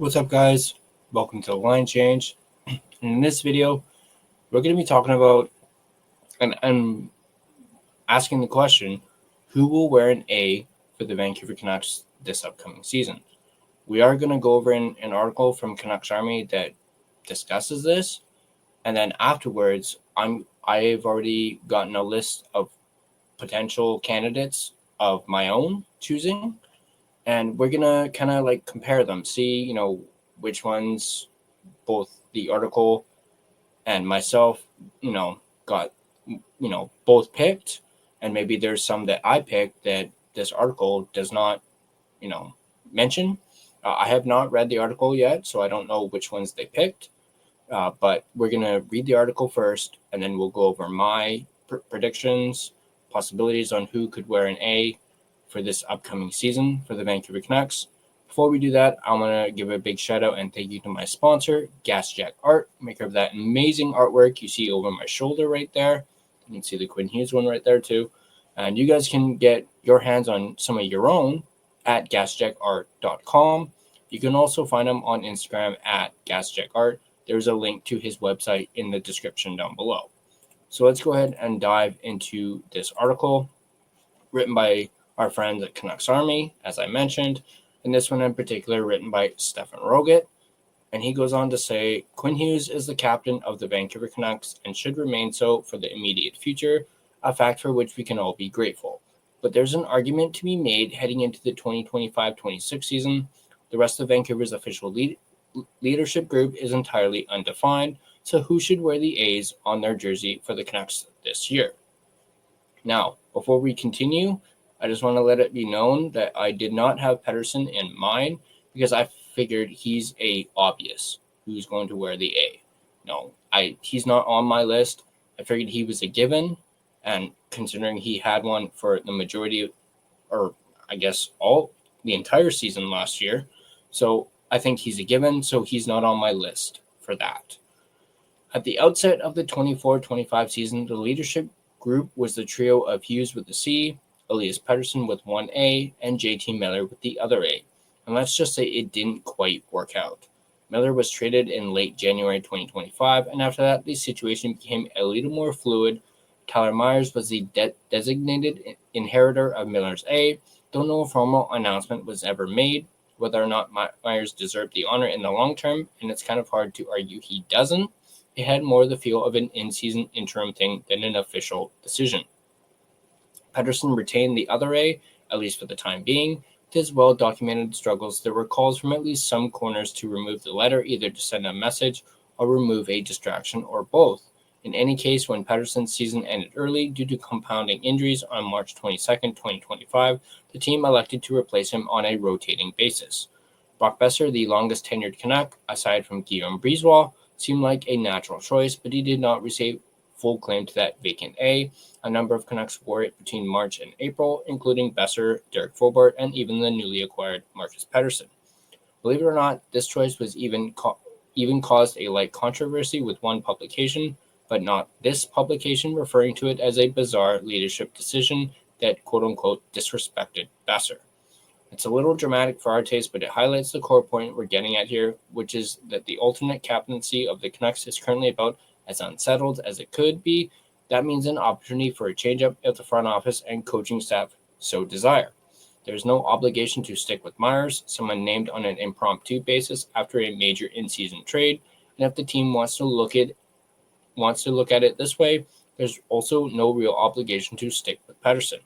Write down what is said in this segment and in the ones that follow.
What's up, guys? Welcome to the Line Change. And in this video, we're going to be talking about and asking the question, who will wear an A for the Vancouver Canucks this upcoming season? We are going to go over an article from Canucks Army that discusses this, and then afterwards, I've already gotten a list of potential candidates of my own choosing, and we're gonna kind of like compare them, see which ones both the article and myself got both picked, and maybe there's some that I picked that this article does not mention. I have not read the article yet, so I don't know which ones they picked, but we're gonna read the article first, and then we'll go over my predictions, possibilities on who could wear an A for this upcoming season for the Vancouver Canucks. Before we do that, I want to give a big shout out and thank you to my sponsor, Gassy Jack Art, maker of that amazing artwork you see over my shoulder right there. You can see the Quinn Hughes one right there too. And you guys can get your hands on some of your own at gassjackart.com. You can also find him on Instagram at gassjackart. There's a link to his website in the description down below. So let's go ahead and dive into this article written by our friends at Canucks Army, as I mentioned, and this one in particular written by Stefan Roget. And he goes on to say, Quinn Hughes is the captain of the Vancouver Canucks and should remain so for the immediate future, a fact for which we can all be grateful. But there's an argument to be made heading into the 2025-26 season. The rest of Vancouver's official leadership group is entirely undefined, so who should wear the A's on their jersey for the Canucks this year? Now, before we continue, I just want to let it be known that I did not have Pettersson in mind because I figured he's a obvious who's going to wear the A. No, he's not on my list. I figured he was a given, and considering he had one for the majority, or I guess the entire season last year, so I think he's a given, so he's not on my list for that. At the outset of the 24-25 season, the leadership group was the trio of Hughes with the C, Elias Pettersson with one A, and JT Miller with the other A. And let's just say it didn't quite work out. Miller was traded in late January 2025, and after that, the situation became a little more fluid. Tyler Myers was the designated inheritor of Miller's A, though no formal announcement was ever made whether or not Myers deserved the honor in the long term, and it's kind of hard to argue he doesn't. It had more the feel of an in-season interim thing than an official decision. Pettersson retained the other A, at least for the time being. With his well-documented struggles, there were calls from at least some corners to remove the letter, either to send a message or remove a distraction, or both. In any case, when Pettersson's season ended early due to compounding injuries on March 22, 2025, the team elected to replace him on a rotating basis. Brock Besser, the longest-tenured Canuck, aside from Guillaume Brisebois, seemed like a natural choice, but he did not receive full claim to that vacant A. A number of Canucks wore it between March and April, including Besser, Derek Forbort, and even the newly acquired Marcus Pettersson. Believe it or not, this choice was even caused a light controversy with one publication, but not this publication, referring to it as a bizarre leadership decision that quote-unquote disrespected Besser. It's a little dramatic for our taste, but it highlights the core point we're getting at here, which is that the alternate captaincy of the Canucks is currently about as unsettled as it could be. That means an opportunity for a change-up if the front office and coaching staff so desire. There's no obligation to stick with Myers, someone named on an impromptu basis after a major in-season trade, and if the team wants to look at it this way, there's also no real obligation to stick with Pettersson.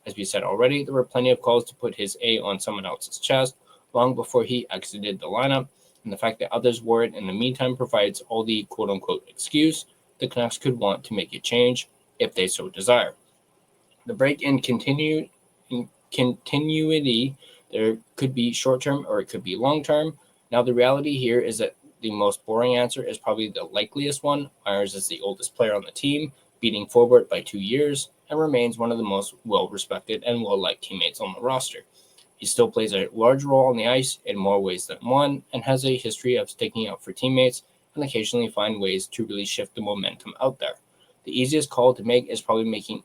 As we said already, there were plenty of calls to put his A on someone else's chest long before he exited the lineup, and the fact that others wore it in the meantime provides all the quote-unquote excuse the Canucks could want to make a change if they so desire. The break in continuity, there could be short-term or it could be long-term. Now, the reality here is that the most boring answer is probably the likeliest one. Myers is the oldest player on the team, beating Forbort by 2 years, and remains one of the most well-respected and well-liked teammates on the roster. He still plays a large role on the ice in more ways than one, and has a history of sticking up for teammates and occasionally find ways to really shift the momentum out there. The easiest call to make is probably making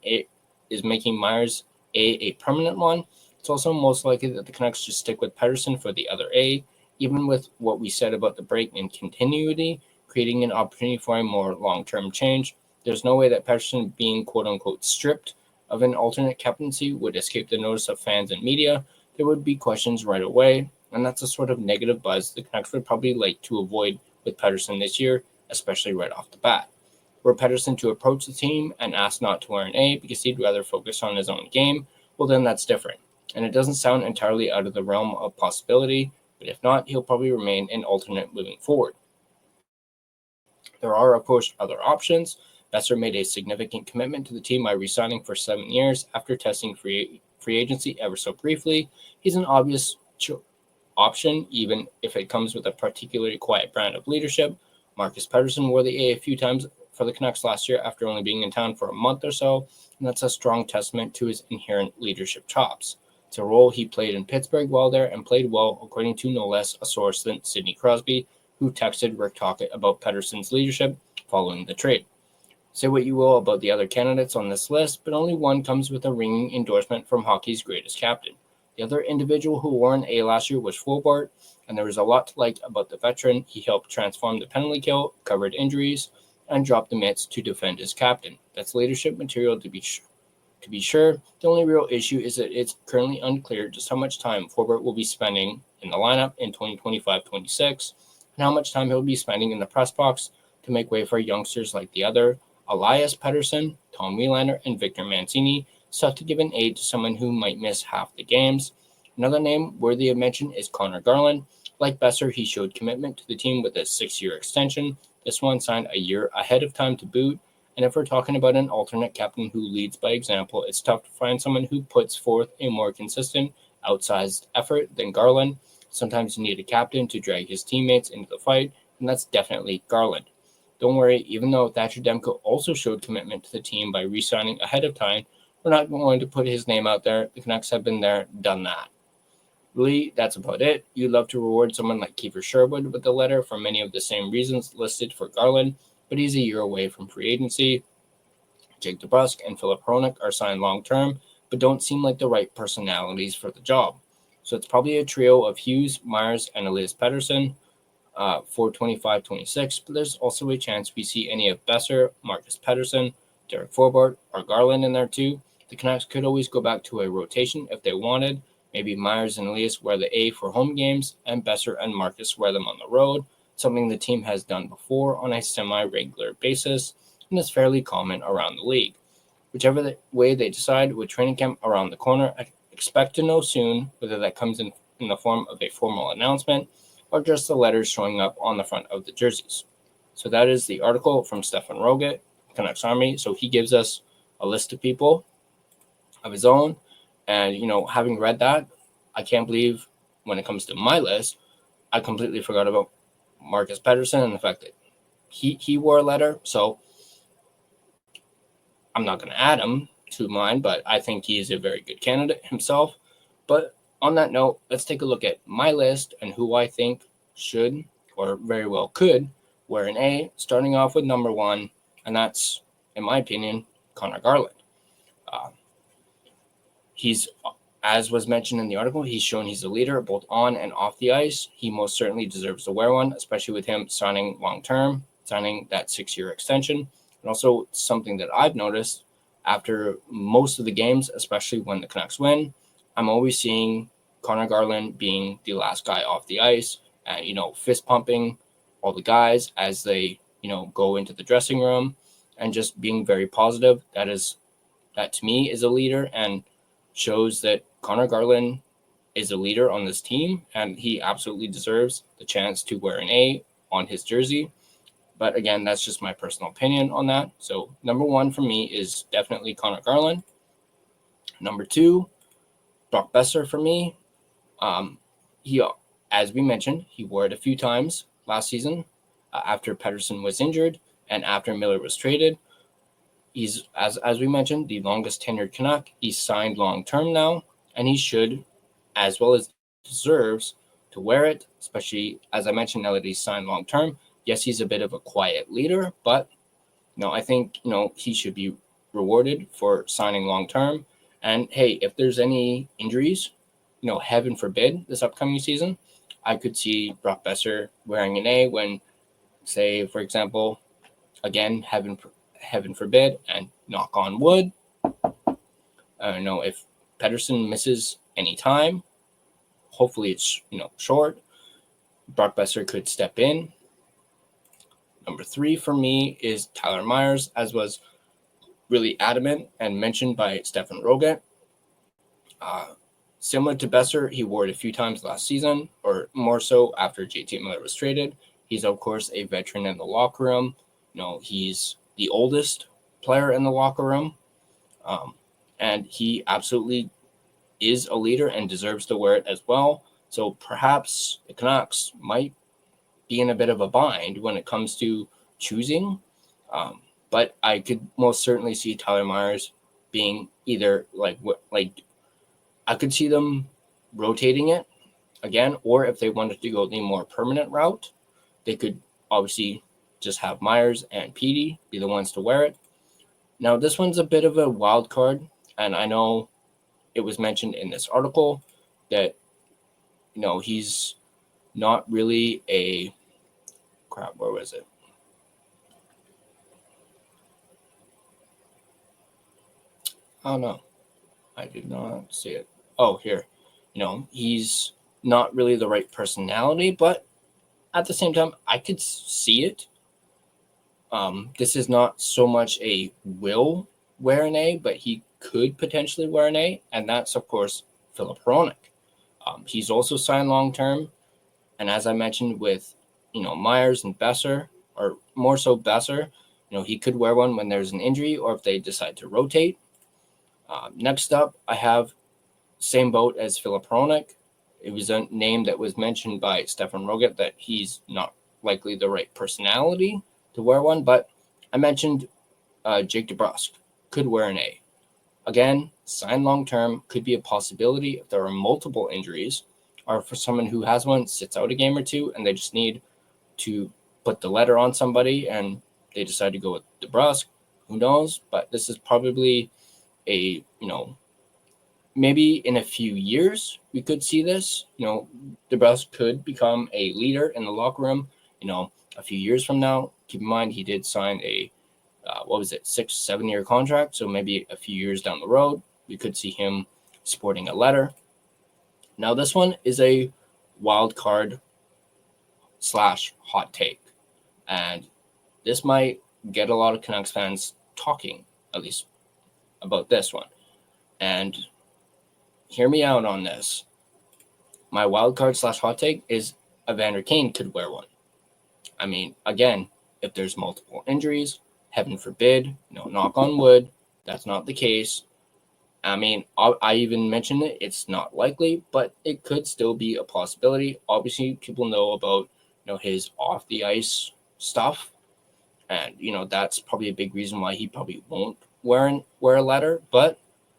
Myers a permanent one. It's also most likely that the Canucks just stick with Pettersson for the other A, Even with what we said about the break in continuity, creating an opportunity for a more long-term change, there's no way that Pettersson being quote-unquote stripped of an alternate captaincy would escape the notice of fans and media. There would be questions right away, and that's a sort of negative buzz the Canucks would probably like to avoid with Pettersson this year, especially right off the bat. Were Pettersson to approach the team and ask not to wear an A because he'd rather focus on his own game, well then that's different. And it doesn't sound entirely out of the realm of possibility, but if not, he'll probably remain an alternate moving forward. There are, of course, other options. Besser made a significant commitment to the team by re-signing for 7 years after testing free agency ever so briefly. He's an obvious option, even if it comes with a particularly quiet brand of leadership. Marcus Pettersson wore the A few times for the Canucks last year after only being in town for a month or so, and that's a strong testament to his inherent leadership chops. It's a role he played in Pittsburgh while there and played well, according to no less a source than Sidney Crosby, who texted Rick Tocchet about Pettersson's leadership following the trade. Say what you will about the other candidates on this list, but only one comes with a ringing endorsement from hockey's greatest captain. The other individual who wore an A last year was Fulbart, and there was a lot to like about the veteran. He helped transform the penalty kill, covered injuries, and dropped the mitts to defend his captain. That's leadership material to be sure. The only real issue is that it's currently unclear just how much time Fulbart will be spending in the lineup in 2025-26, and how much time he'll be spending in the press box to make way for youngsters like the other Elias Pettersson, Tom Wielander, and Victor Mancini, sought to give an aid to someone who might miss half the games. Another name worthy of mention is Connor Garland. Like Besser, he showed commitment to the team with a 6-year extension. This one signed a year ahead of time to boot. And if we're talking about an alternate captain who leads by example, it's tough to find someone who puts forth a more consistent, outsized effort than Garland. Sometimes you need a captain to drag his teammates into the fight, and that's definitely Garland. Don't worry, even though Thatcher Demko also showed commitment to the team by re-signing ahead of time, we're not going to put his name out there. The Canucks have been there, done that. Really, that's about it. You'd love to reward someone like Kiefer Sherwood with a letter for many of the same reasons listed for Garland, but he's a year away from free agency. Jake DeBrusk and Philip Hronek are signed long-term, but don't seem like the right personalities for the job. So it's probably a trio of Hughes, Myers, and Elias Pettersson for 25-26, but there's also a chance we see any of Besser, Marcus Pettersson, Derek Forbort, or Garland in there too. The Canucks could always go back to a rotation if they wanted. Maybe Myers and Elias wear the A for home games, and Besser and Marcus wear them on the road, something the team has done before on a semi-regular basis, and is fairly common around the league. Whichever way they decide with training camp around the corner, I expect to know soon whether that comes in the form of a formal announcement or just the letters showing up on the front of the jerseys. So that is the article from Stefan Roget, Canucks Army. So he gives us a list of people of his own. And, having read that, I can't believe when it comes to my list, I completely forgot about Marcus Pettersson and the fact that he wore a letter. So I'm not going to add him to mine, but I think he is a very good candidate himself. But on that note, let's take a look at my list and who I think should or very well could wear an A, starting off with number 1, and that's, in my opinion, Connor Garland. He's, as was mentioned in the article, he's shown he's a leader both on and off the ice. He most certainly deserves to wear one, especially with him signing long-term, signing that 6-year extension. And also something that I've noticed after most of the games, especially when the Canucks win, I'm always seeing Connor Garland being the last guy off the ice, fist pumping all the guys as they, go into the dressing room and just being very positive. That to me is a leader and shows that Connor Garland is a leader on this team, and he absolutely deserves the chance to wear an A on his jersey. But again, that's just my personal opinion on that. So number 1 for me is definitely Connor Garland. Number 2, Brock Besser for me. He, as we mentioned, he wore it a few times last season after Pettersson was injured and after Miller was traded. He's, as we mentioned, the longest tenured Canuck. He's signed long-term now, and he should, as well as deserves, to wear it, especially, as I mentioned, now that he's signed long-term. Yes, he's a bit of a quiet leader, but, I think, he should be rewarded for signing long-term. And, hey, if there's any injuries, heaven forbid, this upcoming season, I could see Brock Besser wearing an A when, say, for example, again, heaven forbid, and knock on wood, if Pettersson misses any time, hopefully it's short, Brock Besser could step in. Number 3 for me is Tyler Myers, as was really adamant and mentioned by Stefan Roget. Similar to Besser, he wore it a few times last season, or more so after JT Miller was traded. He's, of course, a veteran in the locker room. He's the oldest player in the locker room. And he absolutely is a leader and deserves to wear it as well. So perhaps the Canucks might be in a bit of a bind when it comes to choosing. But I could most certainly see Tyler Myers being either I could see them rotating it again, or if they wanted to go the more permanent route, they could obviously just have Myers and Petey be the ones to wear it. Now, this one's a bit of a wild card, and I know it was mentioned in this article that, he's not really a where was it? Oh, no, I did not see it. Oh, here. He's not really the right personality, but at the same time, I could see it. This is not so much a will wear an A, but he could potentially wear an A, and that's, of course, Filip Hronek. He's also signed long-term, and as I mentioned with, Myers and Besser, or more so Besser, he could wear one when there's an injury or if they decide to rotate. Next up, I have same boat as Filip Hronek. It was a name that was mentioned by Stefan Roget that he's not likely the right personality to wear one, but I mentioned Jake DeBrusk could wear an A. Again, signed long-term, could be a possibility if there are multiple injuries, or for someone who has one, sits out a game or two, and they just need to put the letter on somebody, and they decide to go with DeBrusk. Who knows? But this is probably a, maybe in a few years we could see this. DeBrusk could become a leader in the locker room, a few years from now. Keep in mind, he did sign a 6-7 year contract. So maybe a few years down the road, we could see him sporting a letter. Now, this one is a wild card / hot take. And this might get a lot of Canucks fans talking, at least about this one. And hear me out on this. My wild card / hot take is Evander Kane could wear one. I mean, again, if there's multiple injuries, heaven forbid, knock on wood, that's not the case. I mean, I even mentioned it. It's not likely, but it could still be a possibility. Obviously, people know about, his off the ice stuff. And, that's probably a big reason why he probably won't wear a letter. But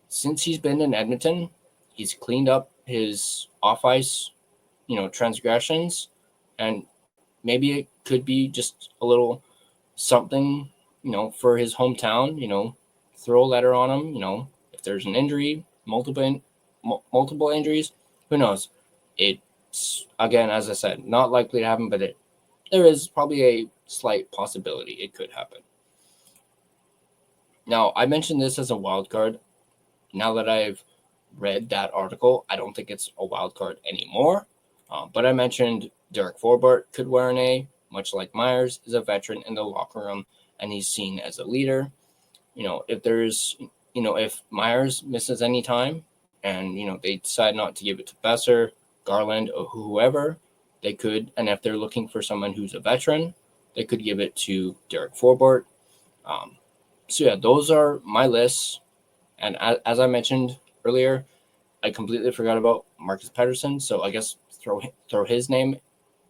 since he's been in Edmonton, he's cleaned up his off ice, transgressions. And maybe it could be just a little something, for his hometown, throw a letter on him, if there's an injury, multiple injuries, who knows? It's, again, as I said, not likely to happen, but there is probably a slight possibility it could happen. Now, I mentioned this as a wild card. Now that I've read that article, I don't think it's a wild card anymore. But I mentioned Derek Forbort could wear an A, much like Myers is a veteran in the locker room, and he's seen as a leader. If Myers misses any time and, they decide not to give it to Besser, Garland, or whoever, they could, and if they're looking for someone who's a veteran, they could give it to Derek Forbort. Those are my lists. And as I mentioned earlier, I completely forgot about Marcus Pettersson, so I guess throw his name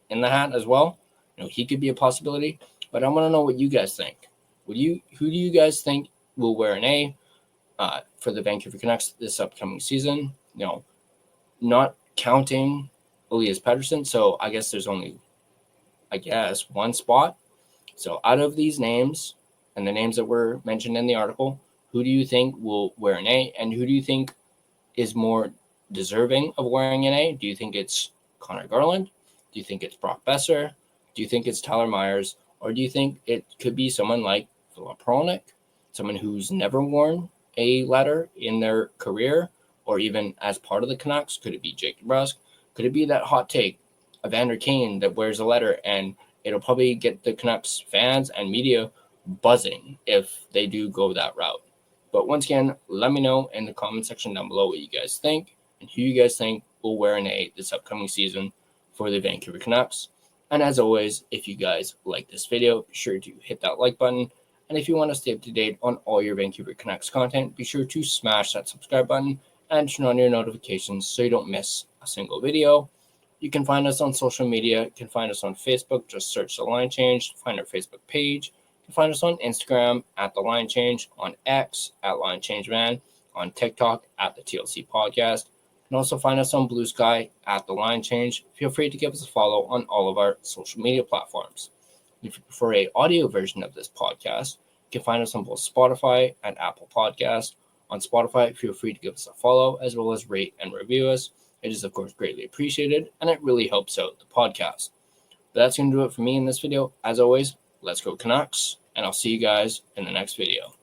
in the hat as well. He could be a possibility, but I want to know what you guys think. Who do you guys think will wear an A for the Vancouver Canucks this upcoming season? Not counting Elias Pettersson, so I guess there's only, one spot. So out of these names and the names that were mentioned in the article, who do you think will wear an A, and who do you think is more deserving of wearing an A? Do you think it's Connor Garland, Do you think it's Brock Besser? Do you think it's Tyler Myers? Or do you think it could be someone like Philip Perlnick, someone who's never worn a letter in their career or even as part of the Canucks? Could it be Jake DeBrusk? Could it be that hot take, Evander Kane, that wears a letter, and it'll probably get the Canucks fans and media buzzing if they do go that route? But once again, let me know in the comment section down below what you guys think and who you guys think will wear an A this upcoming season for the Vancouver Canucks. And as always, if you guys like this video, be sure to hit that like button. And if you want to stay up to date on all your Vancouver Canucks content, be sure to smash that subscribe button and turn on your notifications so you don't miss a single video. You can find us on social media. You can find us on Facebook. Just search The Line Change. Find our Facebook page. You can find us on Instagram at The Line Change, on X at Line Change Man, on TikTok at the TLC Podcast. You can also find us on Blue Sky at The Line Change. Feel free to give us a follow on all of our social media platforms. If you prefer an audio version of this podcast, you can find us on both Spotify and Apple Podcasts. On Spotify, feel free to give us a follow as well as rate and review us. It is, of course, greatly appreciated, and it really helps out the podcast. But that's going to do it for me in this video. As always, let's go Canucks, and I'll see you guys in the next video.